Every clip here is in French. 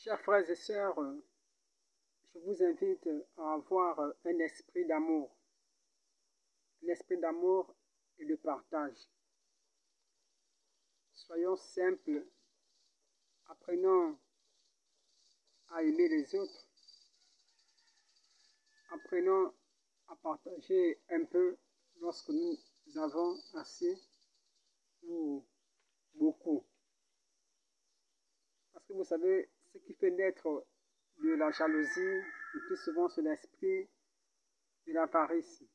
Chers frères et sœurs, je vous invite à avoir un esprit d'amour et de partage. Soyons simples, apprenons à aimer les autres, apprenons à partager un peu lorsque nous avons assez ou beaucoup. Parce que vous savez, ce qui fait naître de la jalousie, le plus souvent c'est l'esprit de l'avarice.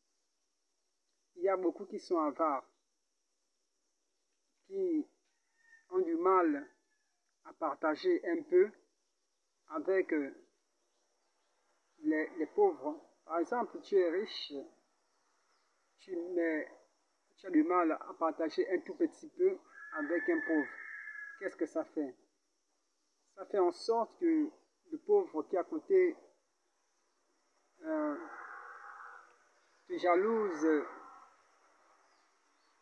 Il y a beaucoup qui sont avares, qui ont du mal à partager un peu avec les pauvres. Par exemple, tu es riche, tu as du mal à partager un tout petit peu avec un pauvre. Qu'est-ce que ça fait? Ça fait en sorte que le pauvre qui est à côté te jalouse.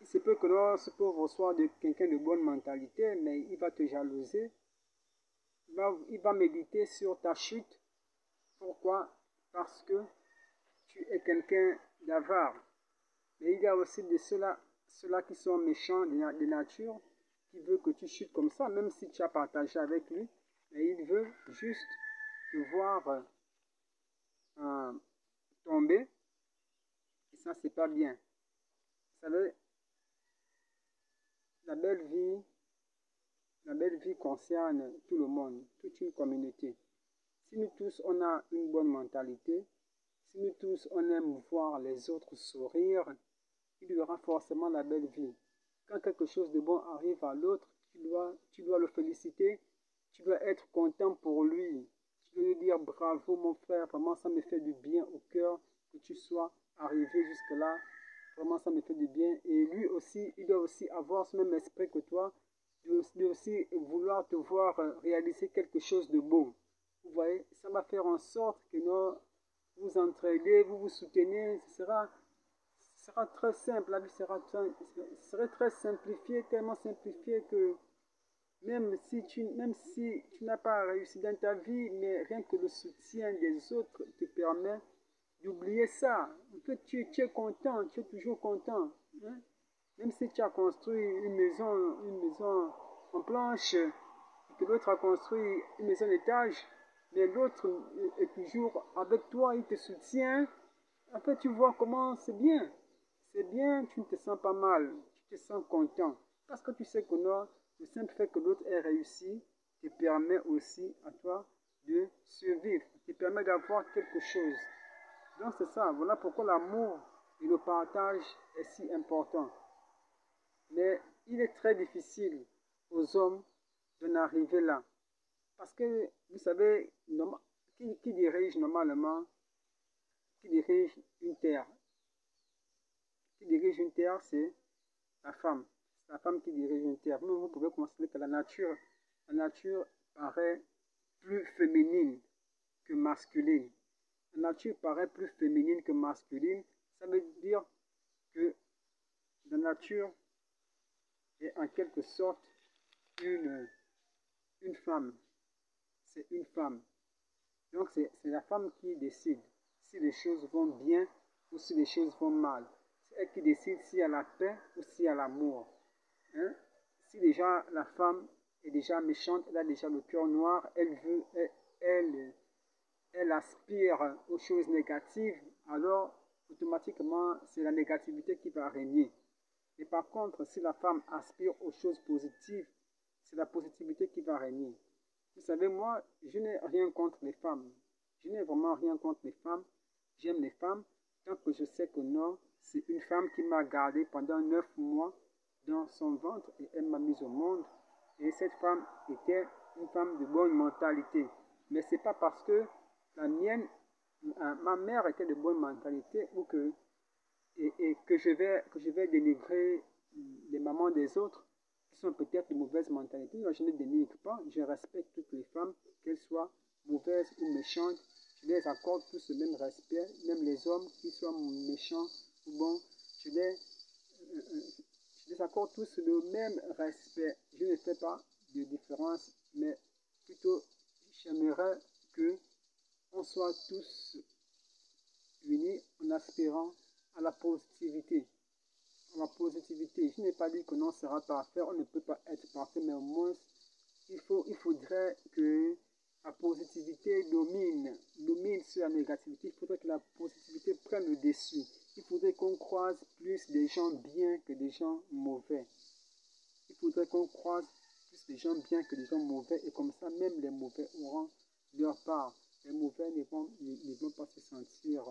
Il se peut que ce pauvre soit quelqu'un de bonne mentalité, mais il va te jalouser. Il va méditer sur ta chute. Pourquoi? Parce que tu es quelqu'un d'avare. Mais il y a aussi de ceux-là qui sont méchants de nature, qui veulent que tu chutes comme ça, même si tu as partagé avec lui. Mais il veut juste te voir tomber. Et ça, c'est pas bien. Vous savez, la belle vie concerne tout le monde, toute une communauté. Si nous tous, on a une bonne mentalité, si nous tous, on aime voir les autres sourire, il y aura forcément la belle vie. Quand quelque chose de bon arrive à l'autre, tu dois le féliciter, tu dois être content pour lui. Tu dois lui dire bravo mon frère, vraiment ça me fait du bien au cœur que tu sois arrivé jusque-là. Vraiment ça me fait du bien. Et lui aussi, il doit aussi avoir ce même esprit que toi. Il doit aussi vouloir te voir réaliser quelque chose de beau. Vous voyez, ça va faire en sorte que vous entraidez, vous vous soutenez. Ce sera très simple, la vie serait très simplifiée, tellement simplifiée que même si tu n'as pas réussi dans ta vie, mais rien que le soutien des autres te permet d'oublier ça. En fait, tu es content, tu es toujours content. Hein? Même si tu as construit une maison en planche, et que l'autre a construit une maison d'étage, mais l'autre est toujours avec toi, il te soutient. En fait, tu vois comment c'est bien. C'est bien, tu ne te sens pas mal, tu te sens content. Parce que tu sais que le simple fait que l'autre ait réussi te permet aussi à toi de survivre, te permet d'avoir quelque chose. Donc c'est ça, voilà pourquoi l'amour et le partage est si important. Mais il est très difficile aux hommes d'en arriver là. Parce que, vous savez, qui dirige normalement, qui dirige une terre? Qui dirige une terre, c'est la femme. C'est la femme qui dirige une terre. Vous pouvez constater que la nature paraît plus féminine que masculine. La nature paraît plus féminine que masculine. Ça veut dire que la nature est en quelque sorte une femme. C'est une femme. Donc c'est la femme qui décide si les choses vont bien ou si les choses vont mal. C'est elle qui décide s'il y a la paix ou s'il y a l'amour. Hein? Si déjà la femme est déjà méchante, elle a déjà le cœur noir, elle aspire aux choses négatives, alors automatiquement c'est la négativité qui va régner. Et par contre, si la femme aspire aux choses positives, c'est la positivité qui va régner. Vous savez, moi, je n'ai rien contre les femmes. Je n'ai vraiment rien contre les femmes. J'aime les femmes tant que je sais que non, c'est une femme qui m'a gardé pendant 9 mois dans son ventre et elle m'a mise au monde. Et cette femme était une femme de bonne mentalité. Mais ce n'est pas parce que ma mère était de bonne mentalité ou que je vais dénigrer les mamans des autres qui sont peut-être de mauvaise mentalité. Je ne dénigre pas, je respecte toutes les femmes, qu'elles soient mauvaises ou méchantes. Je les accorde tous le même respect, même les hommes qui soient méchants ou bons, je les accorde tous le même respect. Je ne fais pas de différence, mais plutôt j'aimerais soit tous unis en aspirant à la positivité. La positivité. Je n'ai pas dit que l'on sera parfait, on ne peut pas être parfait, mais au moins, il faudrait que la positivité domine sur la négativité. Il faudrait que la positivité prenne le dessus. Il faudrait qu'on croise plus des gens bien que des gens mauvais. Il faudrait qu'on croise plus des gens bien que des gens mauvais, et comme ça, même les mauvais auront leur part. Les mauvais ne vont pas se sentir...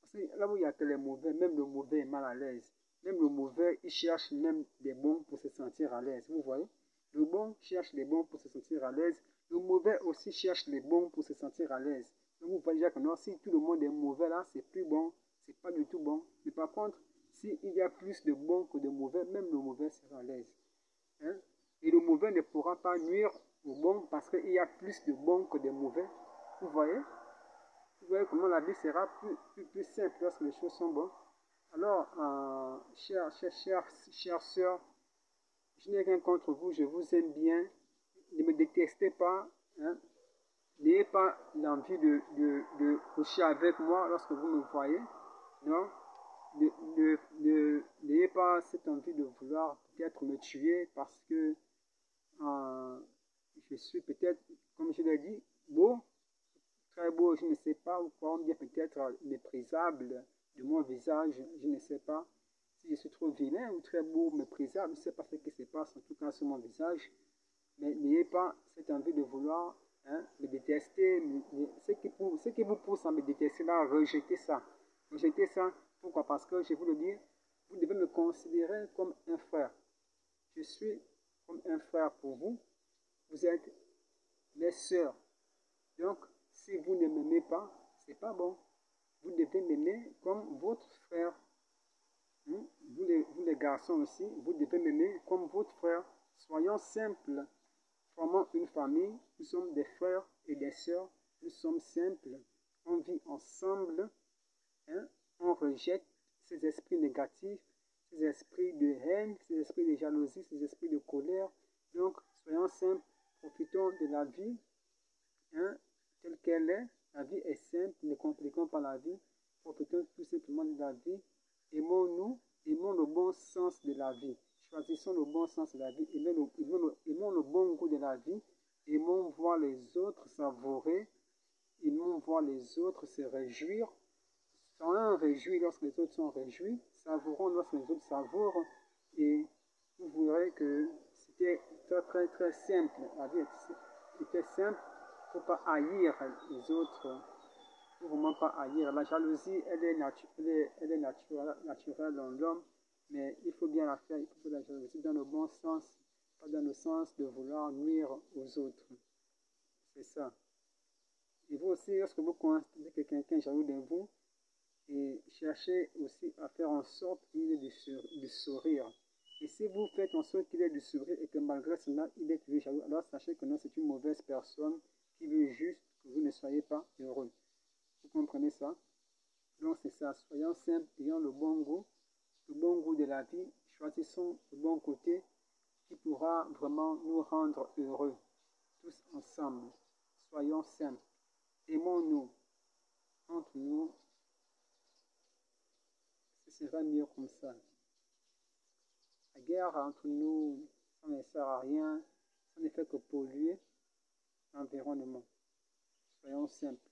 Parce que là où il n'y a que les mauvais, même le mauvais est mal à l'aise. Même le mauvais, il cherche même des bons pour se sentir à l'aise. Vous voyez? Le bon cherche les bons pour se sentir à l'aise. Le mauvais aussi cherche les bons pour se sentir à l'aise. Donc vous voyez déjà que non, si tout le monde est mauvais là, c'est plus bon. C'est pas du tout bon. Mais par contre, s'il y a plus de bons que de mauvais, même le mauvais sera à l'aise. Hein? Et le mauvais ne pourra pas nuire au bon parce qu'il y a plus de bons que de mauvais. Vous voyez? Vous voyez comment la vie sera plus simple lorsque les choses sont bonnes. Alors, chères sœurs, je n'ai rien contre vous, je vous aime bien. Ne me détestez pas. Hein? N'ayez pas l'envie de coucher avec moi lorsque vous me voyez. Non. N'ayez pas cette envie de vouloir peut-être me tuer parce que je suis peut-être, comme je l'ai dit, beau, très beau, je ne sais pas, ou quoi, bien peut-être méprisable de mon visage, je ne sais pas si je suis trop vilain ou très beau, méprisable, je ne sais pas ce qui se passe en tout cas sur mon visage, mais n'ayez pas cette envie de vouloir me détester, ce qui vous pousse à me détester là, rejetez ça. Rejetez ça, pourquoi? Parce que je vous le dis, vous devez me considérer comme un frère. Je suis comme un frère pour vous, vous êtes mes sœurs. Donc, si vous ne m'aimez pas, c'est pas bon. Vous devez m'aimer comme votre frère. Vous les garçons aussi, vous devez m'aimer comme votre frère. Soyons simples. Formons une famille. Nous sommes des frères et des sœurs. Nous sommes simples. On vit ensemble. On rejette ces esprits négatifs, ces esprits de haine, ces esprits de jalousie, ces esprits de colère. Donc, soyons simples. Profitons de la vie. Telle qu'elle est. La vie est simple, ne compliquons pas la vie. Profitons tout simplement de la vie. Aimons-nous, aimons le bon sens de la vie. Choisissons le bon sens de la vie. Aimons le bon goût de la vie. Aimons voir les autres savourer. Aimons voir les autres se réjouir. Soyons réjouis lorsque les autres sont réjouis. Savourons lorsque les autres savourent. Et vous verrez que c'était très très très simple. La vie était simple. Il ne faut pas haïr les autres. Il ne faut vraiment pas haïr. La jalousie, elle est naturelle dans l'homme, mais il faut bien la faire. Il faut faire la jalousie dans le bon sens, pas dans le sens de vouloir nuire aux autres. C'est ça. Et vous aussi, lorsque vous constatez que quelqu'un est jaloux de vous, et cherchez aussi à faire en sorte qu'il ait du sourire. Et si vous faites en sorte qu'il ait du sourire et que malgré cela, il est toujours jaloux, alors sachez que non, c'est une mauvaise personne qui veut juste que vous ne soyez pas heureux. Vous comprenez ça? Donc c'est ça, soyons simples, ayons le bon goût de la vie, choisissons le bon côté qui pourra vraiment nous rendre heureux, tous ensemble. Soyons simples, aimons-nous, entre nous, ce sera mieux comme ça. La guerre entre nous, ça ne sert à rien, ça ne fait que polluer l'environnement. Soyons simples.